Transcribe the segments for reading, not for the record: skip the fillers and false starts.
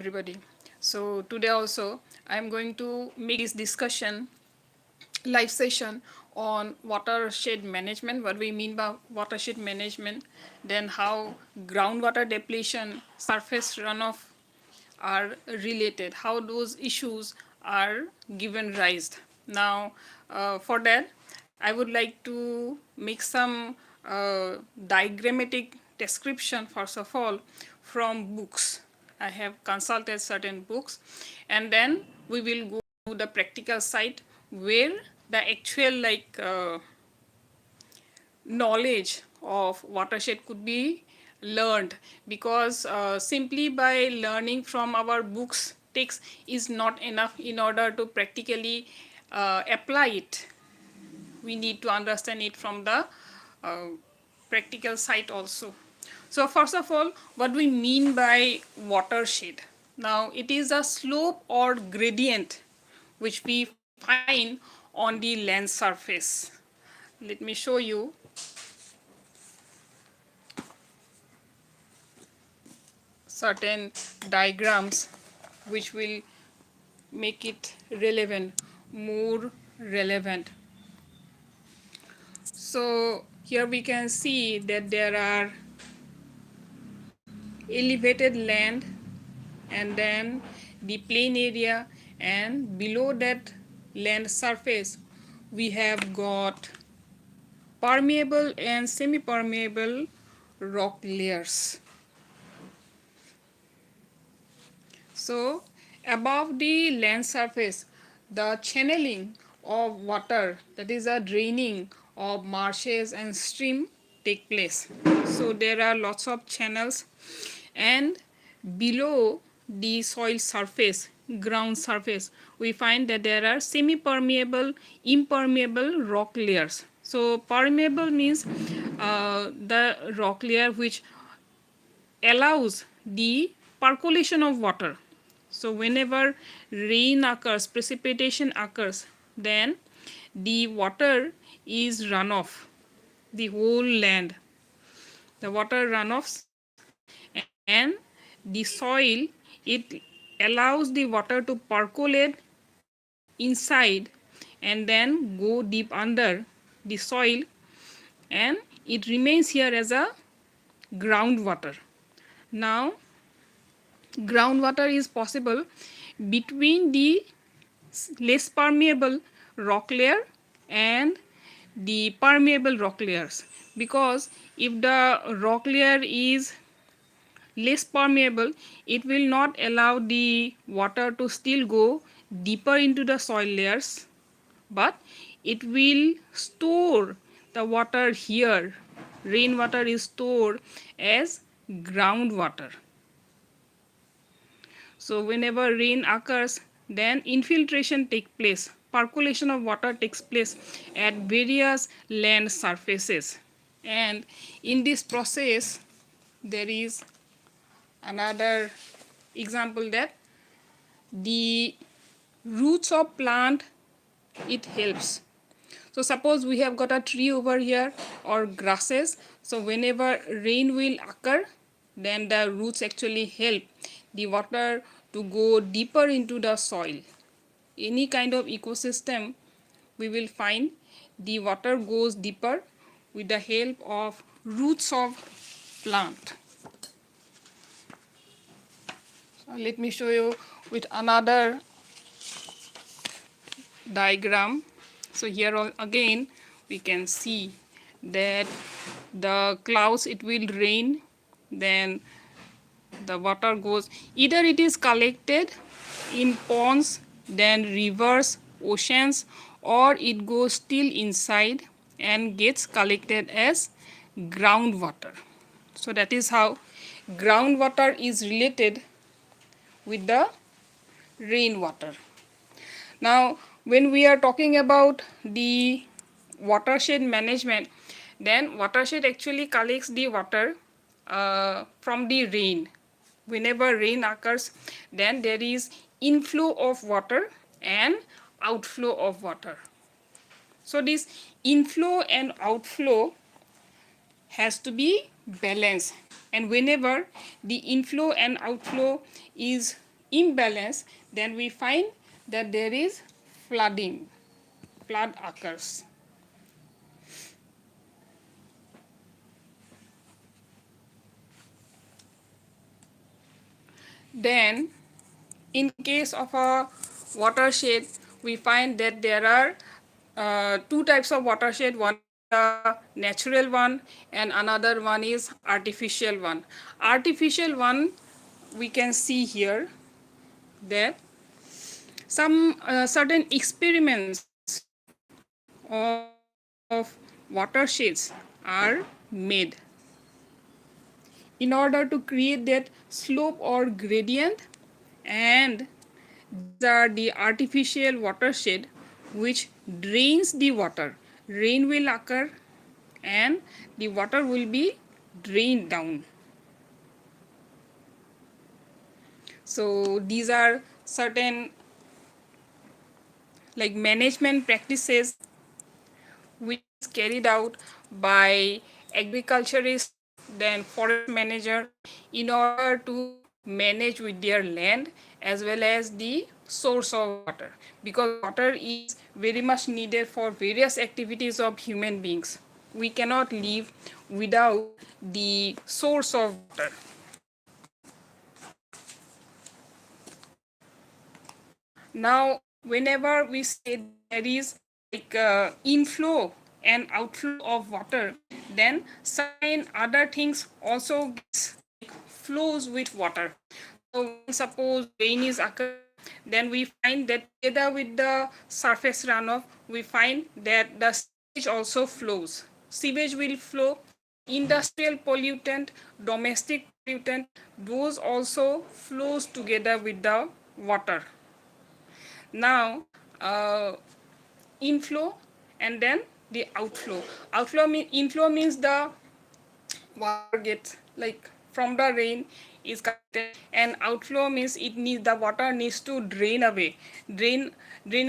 everybody. So today also I am going to make this discussion live session on watershed management, what we mean by watershed management, then how groundwater depletion, surface runoff are related, how those issues are given rise. Now, for that, I would like to make some diagrammatic description first of all from books. I have consulted certain books, and then we will go to the practical side where the actual knowledge of watershed could be learned, because simply by learning from our books text is not enough. In order to practically apply it, we need to understand it from the uh, practical side also. So first of all, what we mean by watershed? Now it is a slope or gradient which we find on the land surface. Let me show you certain diagrams which will make it relevant, more relevant. So here we can see that there are elevated land, and then the plain area, and below that land surface we have got permeable and semi-permeable rock layers. So above the land surface, the channeling of water, that is a draining of marshes and stream, take place. So there are lots of channels, and below the soil surface, ground surface, we find that there are semi-permeable, impermeable rock layers. So permeable means the rock layer which allows the percolation of water. So whenever rain occurs, precipitation occurs, then the water is runoff, the whole land. The water runoffs, and the soil, it allows the water to percolate inside and then go deep under the soil, and it remains here as a groundwater. Now groundwater is possible between the less permeable rock layer and the permeable rock layers, because if the rock layer is less permeable, it will not allow the water to still go deeper into the soil layers, but it will store the water here. Rainwater is stored as groundwater. So whenever rain occurs, then infiltration takes place, percolation of water takes place at various land surfaces. And in this process, there is another example that the roots of plant, it helps. So suppose we have got a tree over here or grasses. So whenever rain will occur, then the roots actually help the water to go deeper into the soil. Any kind of ecosystem, we will find the water goes deeper with the help of roots of plant. So let me show you with another diagram. So here again we can see that the clouds, it will rain, then the water goes, either it is collected in ponds, then rivers, oceans, or it goes still inside and gets collected as groundwater. So that is how groundwater is related with the rainwater. Now when we are talking about the watershed management, then watershed actually collects the water from the rain. Whenever rain occurs, then there is inflow of water and outflow of water. So this inflow and outflow has to be balanced, and whenever the inflow and outflow is imbalance, then we find that there is flooding, flood occurs. Then in case of a watershed, we find that there are two types of watershed. One is the natural one and another one is artificial one. Artificial one, we can see here that some certain experiments of watersheds are made in order to create that slope or gradient, and these are the artificial watershed which drains the water. Rain will occur and the water will be drained down. So these are certain like management practices which is carried out by agriculturists, then forest manager, in order to manage with their land as well as the source of water, because water is very much needed for various activities of human beings. We cannot live without the source of water. Now whenever we say there is like inflow and outflow of water, then certain other things also gets, like, flows with water. So when suppose rain is occurring, then we find that together with the surface runoff, we find that the sewage also flows. Sewage will flow, industrial pollutant, domestic pollutant, those also flows together with the water. Now inflow and then the outflow. Inflow means the water gets like from the rain is collected, and outflow means it needs, the water needs to drain away, drain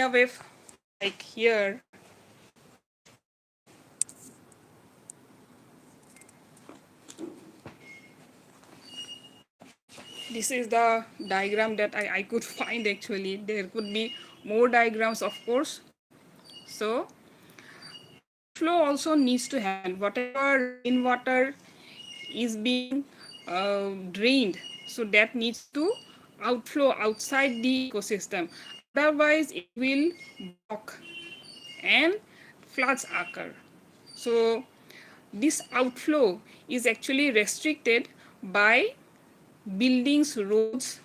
away, like here. This is the diagram that I could find. Actually there could be more diagrams, of course. So flow also needs to happen. Whatever rainwater is being drained, so that needs to outflow outside the ecosystem, otherwise it will block and floods occur. So this outflow is actually restricted by buildings, roads,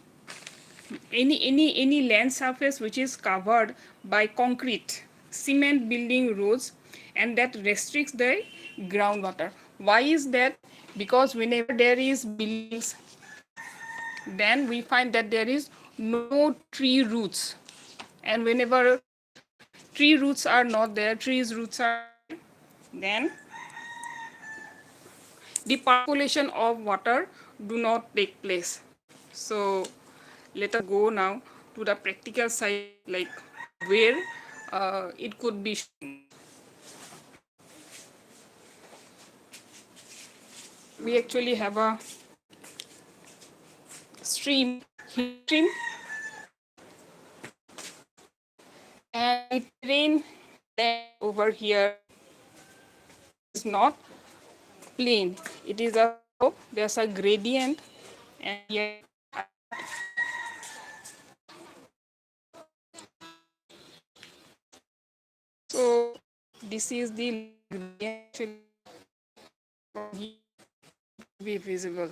any land surface which is covered by concrete, cement building, roads, and that restricts the groundwater. Why is that? Because whenever there is buildings, then we find that there is no tree roots, and whenever tree roots are not there, trees roots are there, then the percolation of water do not take place. So let us go now to the practical side, like where it could be shown. We actually have a stream, and it rain over here is not plain, it is a slope, there's a gradient, and here so this is the gradient be visible.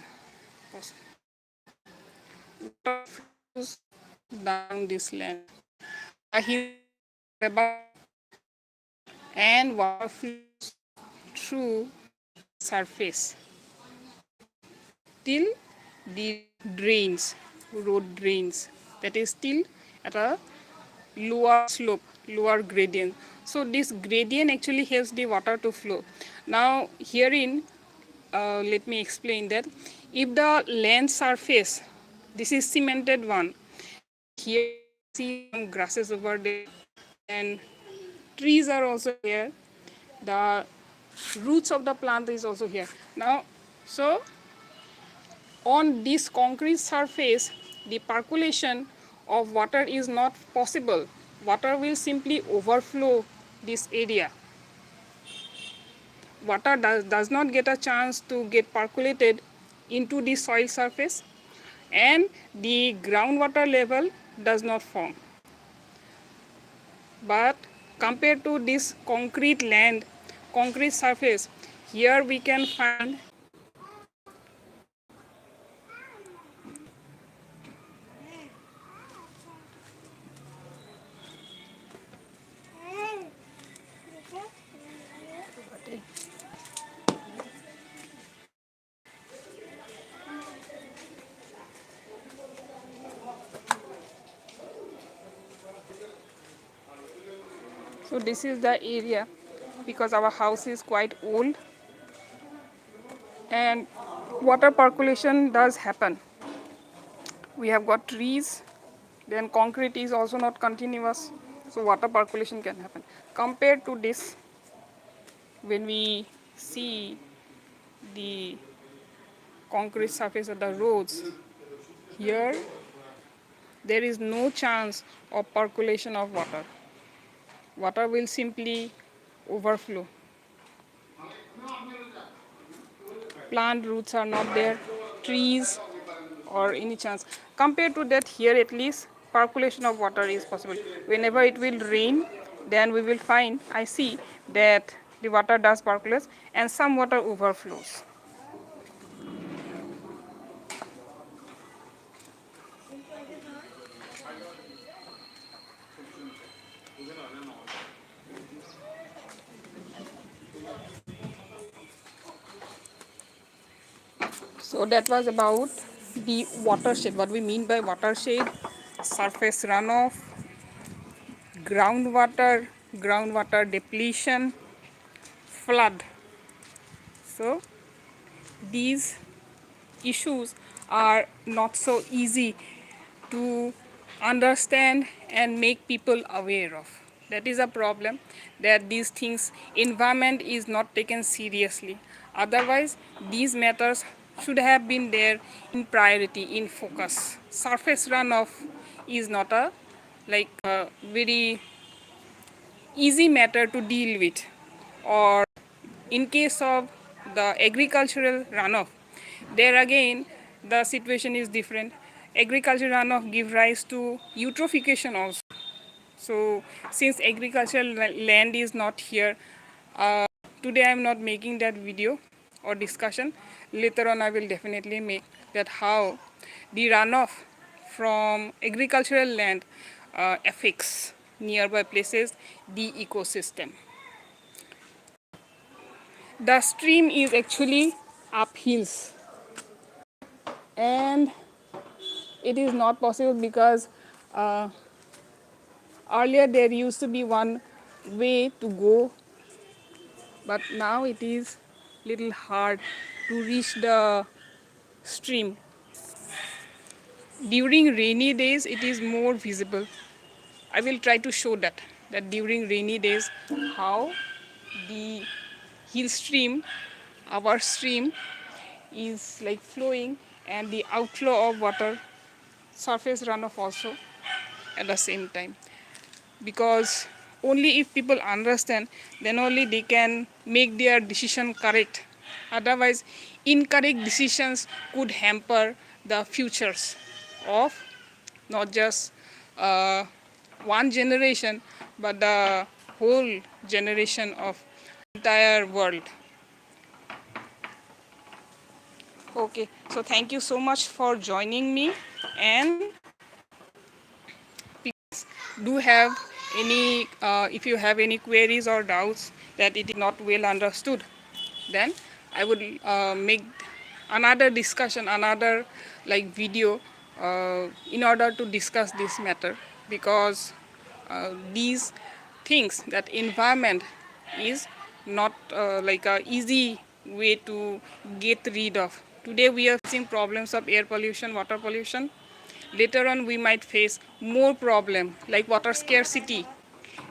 Water flows down this land. And water flows through surface till the drains, road drains, that is still at a lower slope, lower gradient. So this gradient actually helps the water to flow. Now herein, let me explain that if the land surface, this is cemented one, here see some grasses over there and trees are also here, the roots of the plant is also here. Now so on this concrete surface, the percolation of water is not possible. Water will simply overflow this area. Water does not get a chance to get percolated into the soil surface, and the groundwater level does not form. But compared to this concrete land, concrete surface, here we can find so this is the area, because our house is quite old and water percolation does happen. We have got trees, then concrete is also not continuous, so water percolation can happen. Compared to this, when we see the concrete surface of the roads, here there is no chance of percolation of water. Water will simply overflow. Plant roots are not there, trees or any chance. Compared to that, here at least percolation of water is possible. Whenever it will rain, then we will find, I see that the water does percolate and some water overflows. So that was about the watershed. What we mean by watershed: surface runoff, groundwater, groundwater depletion, flood. So these issues are not so easy to understand and make people aware of. That is a problem, that these things, environment is not taken seriously. Otherwise, these matters should have been there in priority, in focus. Surface runoff is not a very easy matter to deal with. Or in case of the agricultural runoff, there again the situation is different. Agricultural runoff give rise to eutrophication also. So since agricultural land is not here, today I am not making that video or discussion. Later on I will definitely make that how the runoff from agricultural land affects nearby places, the ecosystem. The stream is actually up hills, and it is not possible because earlier there used to be one way to go, but now it is little hard to reach the stream. During rainy days it is more visible. I will try to show that during rainy days how the hill stream, our stream, is like flowing, and the outflow of water, surface runoff also at the same time. Because only if people understand, then only they can make their decision correct. Otherwise, incorrect decisions could hamper the futures of not just one generation, but the whole generation of entire world. Okay, so thank you so much for joining me, and do have any if you have any queries or doubts that it is not well understood, then I would make another discussion, another video in order to discuss this matter, because these things, that environment is not a easy way to get rid of. Today we are facing problems of air pollution, water pollution. Later on we might face more problem like water scarcity,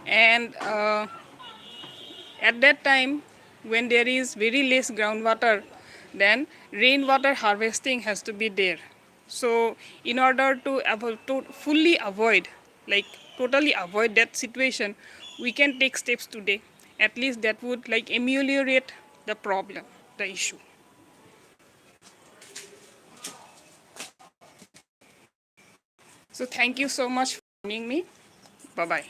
and at that time when there is very less groundwater, then rainwater harvesting has to be there. So in order to fully avoid, like totally avoid that situation, we can take steps today. At least that would like ameliorate the problem, the issue. So thank you so much for joining me. Bye bye.